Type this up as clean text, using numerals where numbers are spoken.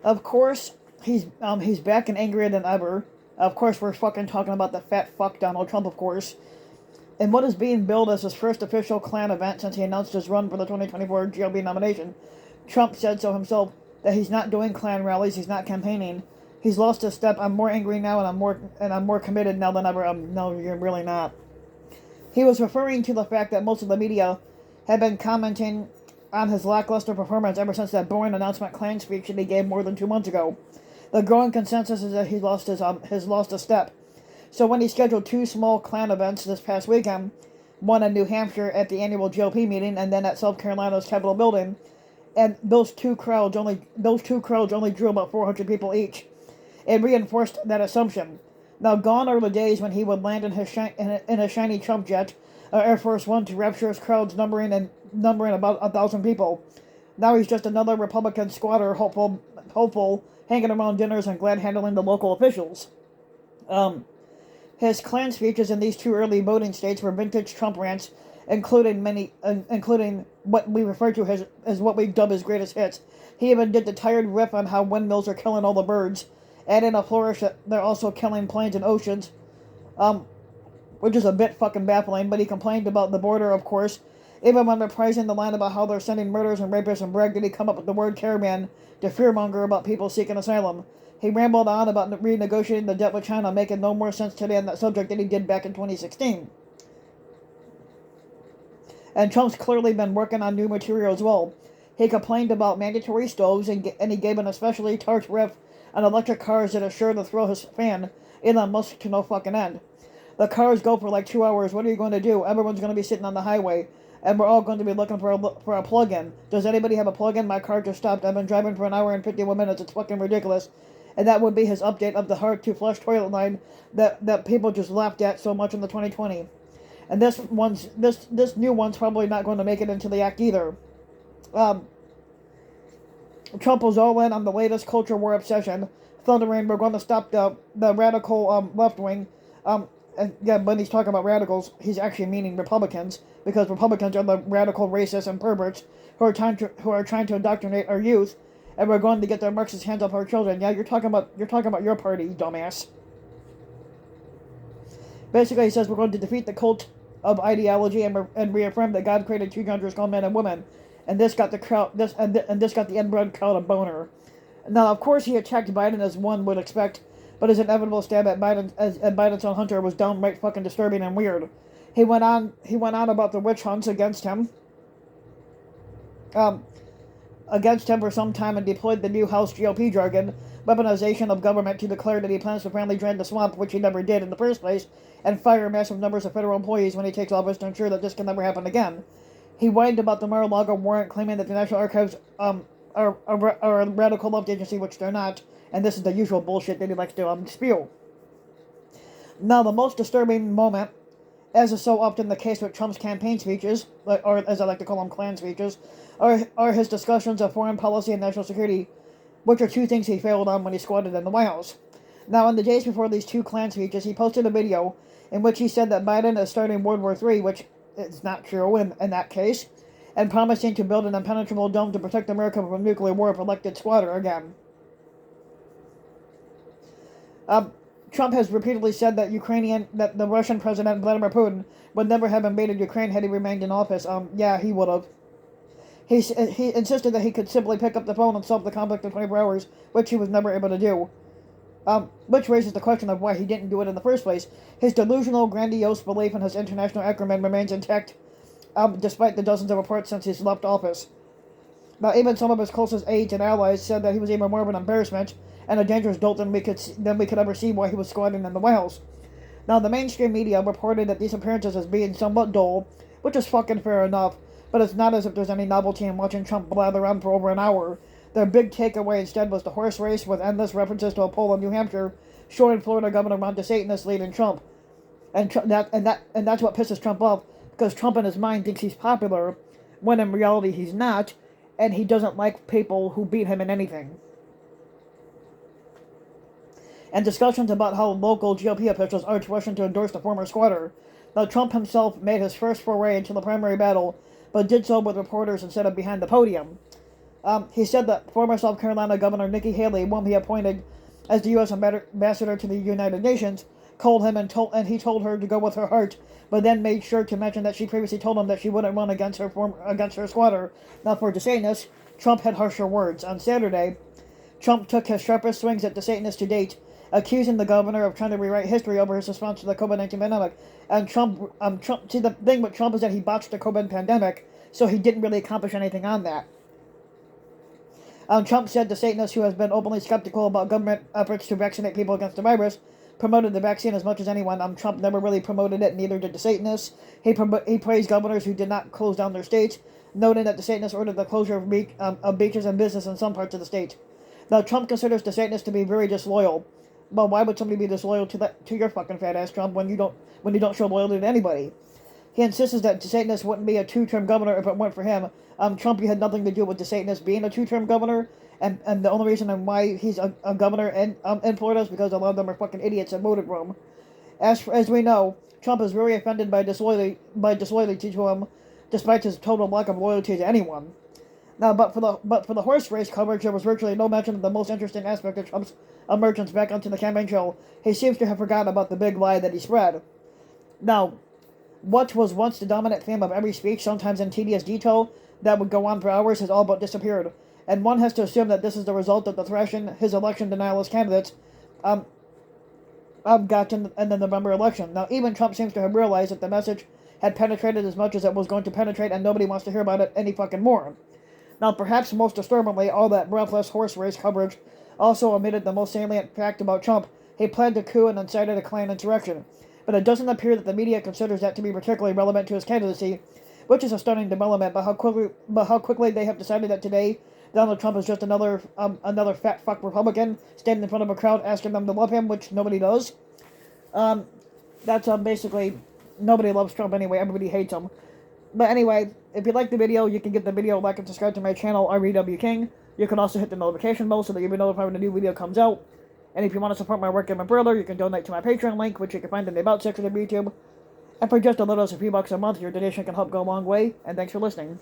Of course, he's back and angrier than ever. Of course, we're fucking talking about the fat fuck Donald Trump, of course. And what is being billed as his first official Klan event since he announced his run for the 2024 GOP nomination. Trump said so himself, that he's not doing Klan rallies, he's not campaigning. He's lost his step. I'm more angry now, and I'm more committed now than ever. No, you're really not. He was referring to the fact that most of the media had been commenting on his lackluster performance ever since that boring announcement Klan speech that he gave more than 2 months ago. The growing consensus is that he's lost a step. So when he scheduled two small Klan events this past weekend, one in New Hampshire at the annual GOP meeting, and then at South Carolina's Capitol building, and those two crowds only drew about 400 people each. It reinforced that assumption. Now, gone are the days when he would land in a shiny Trump jet, Air Force One, to rapturous crowds numbering about 1,000 people. Now he's just another Republican squatter, hopeful, hanging around dinners and glad handling the local officials. His Klan speeches in these two early voting states were vintage Trump rants, including what we refer to as what we dub as greatest hits. He even did the tired riff on how windmills are killing all the birds, adding a flourish that they're also killing planes and oceans, which is a bit fucking baffling, but he complained about the border, of course. Even when reprising the line about how they're sending murderers and rapists and Bragg, did he come up with the word caravan to fearmonger about people seeking asylum. He rambled on about renegotiating the debt with China, making no more sense today on that subject than he did back in 2016. And Trump's clearly been working on new material as well. He complained about mandatory stoves, and he gave an especially tart riff on electric cars that are sure to throw his fan, Elon Musk, to no fucking end. The cars go for like 2 hours. What are you going to do? Everyone's going to be sitting on the highway, and we're all going to be looking for a plug-in. Does anybody have a plug-in? My car just stopped. I've been driving for an hour and 51 minutes. It's fucking ridiculous. And that would be his update of the hard-to-flush toilet line that people just laughed at so much in the 2020. And this new one's probably not going to make it into the act either. Trump was all in on the latest culture war obsession, thundering, "We're going to stop the radical left wing." And yeah, when he's talking about radicals, he's actually meaning Republicans, because Republicans are the radical racists and perverts who are trying to indoctrinate our youth, and we're going to get their Marxist hands off our children. Yeah, you're talking about your party, you dumbass. Basically, he says we're going to defeat the cult of ideology and reaffirm that God created two genders called men and women, and this got the inbred crowd a boner. Now, of course, he attacked Biden as one would expect, but his inevitable stab at Biden's own Hunter was downright fucking disturbing and weird. He went on about the witch hunts against him for some time, and deployed the new House GOP jargon, weaponization of government, to declare that he plans to finally drain the swamp, which he never did in the first place, and fire massive numbers of federal employees when he takes office to ensure that this can never happen again. He whined about the Mar-a-Lago warrant, claiming that the National Archives are a radical left agency, which they're not, and this is the usual bullshit that he likes to spew. Now, the most disturbing moment, as is so often the case with Trump's campaign speeches, or as I like to call them, Klan speeches, are his discussions of foreign policy and national security, which are two things he failed on when he squatted in the White House. Now, in the days before these two Klan speeches, he posted a video in which he said that Biden is starting World War III, which is not true in that case, and promising to build an impenetrable dome to protect America from nuclear war if elected squatter again. Trump has repeatedly said that the Russian President Vladimir Putin would never have invaded Ukraine had he remained in office. Yeah, he would have. He insisted that he could simply pick up the phone and solve the conflict in 24 hours, which he was never able to do. Which raises the question of why he didn't do it in the first place. His delusional, grandiose belief in his international acumen remains intact, despite the dozens of reports since he's left office. Now, even some of his closest aides and allies said that he was even more of an embarrassment and a dangerous dolt than we could ever see while he was squatting in the White House. Now, the mainstream media reported that these appearances as being somewhat dull, which is fucking fair enough, but it's not as if there's any novelty in watching Trump blather on for over an hour. Their big takeaway instead was the horse race with endless references to a poll in New Hampshire showing Florida Governor Ron DeSantis leading Trump, and that's what pisses Trump off, because Trump in his mind thinks he's popular, when in reality he's not, and he doesn't like people who beat him in anything. And discussions about how local GOP officials urged Russian to endorse the former squatter. Now, Trump himself made his first foray into the primary battle, but did so with reporters instead of behind the podium. He said that former South Carolina Governor Nikki Haley, whom he appointed as the U.S. ambassador to the United Nations, called him and he told her to go with her heart, but then made sure to mention that she previously told him that she wouldn't run against her squatter. Now, for DeSantis, Trump had harsher words. On Saturday, Trump took his sharpest swings at DeSantis to date, accusing the governor of trying to rewrite history over his response to the COVID-19 pandemic. And see, the thing with Trump is that he botched the COVID pandemic, so he didn't really accomplish anything on that. Trump said DeSantis, who has been openly skeptical about government efforts to vaccinate people against the virus, promoted the vaccine as much as anyone. Trump never really promoted it, neither did DeSantis. He praised governors who did not close down their states, noting that DeSantis ordered the closure of beaches and business in some parts of the state. Now, Trump considers DeSantis to be very disloyal. Well, why would somebody be disloyal to your fucking fat ass, Trump, when you don't show loyalty to anybody? He insists that DeSantis wouldn't be a two-term governor if it weren't for him. Trump had nothing to do with DeSantis being a two-term governor, and the only reason why he's a governor in Florida is because a lot of them are fucking idiots and voted for him. As we know, Trump is very offended by disloyalty to him, despite his total lack of loyalty to anyone. Now, but for the horse race coverage, there was virtually no mention of the most interesting aspect of Trump's emergence back onto the campaign trail. He seems to have forgotten about the big lie that he spread. Now, what was once the dominant theme of every speech, sometimes in tedious detail, that would go on for hours, has all but disappeared. And one has to assume that this is the result of the thrashing his election denialist candidates got in the November election. Now, even Trump seems to have realized that the message had penetrated as much as it was going to penetrate, and nobody wants to hear about it any fucking more. Now, perhaps most disturbingly, all that breathless horse race coverage also omitted the most salient fact about Trump. He planned a coup and incited a Klan insurrection. But it doesn't appear that the media considers that to be particularly relevant to his candidacy, which is a stunning development. But how quickly they have decided that today Donald Trump is just another fat fuck Republican standing in front of a crowd asking them to love him, which nobody does. That's basically nobody loves Trump anyway. Everybody hates him. But anyway, if you like the video, you can give the video a like and subscribe to my channel, REW King. You can also hit the notification bell so that you'll be notified when a new video comes out. And if you want to support my work even further, you can donate to my Patreon link, which you can find in the About section of YouTube. And for just a little as a few bucks a month, your donation can help go a long way. And thanks for listening.